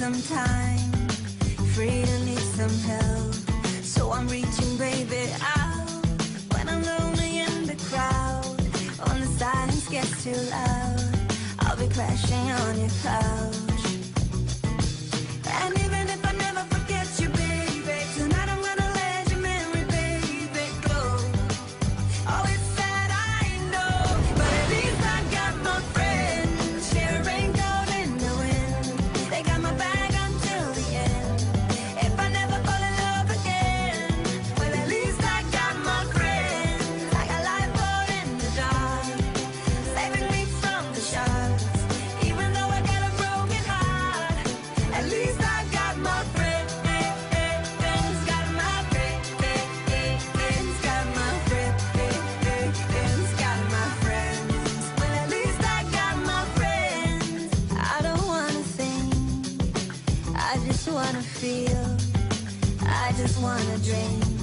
some time, freedom needs some help. So I'm reaching, baby, out when I'm lonely in the crowd. When the silence gets too loud, I'll be crashing on your couch. And even if I never forget you, baby, tonight I'm gonna let your memory, baby, go. Oh, it's sad, I know, but at least I got my friends. Share a raincoat in the wind. They got my back until the end. If I never fall in love again, well, at least I got my friends. I got lifeboat in the dark, saving me from the sharks. Even though I got a broken heart, at least I got my friends. Got my friends. Got my friends. Got my friends. Well, at least I got my friends. I don't wanna think, I just wanna feel, I just wanna dream.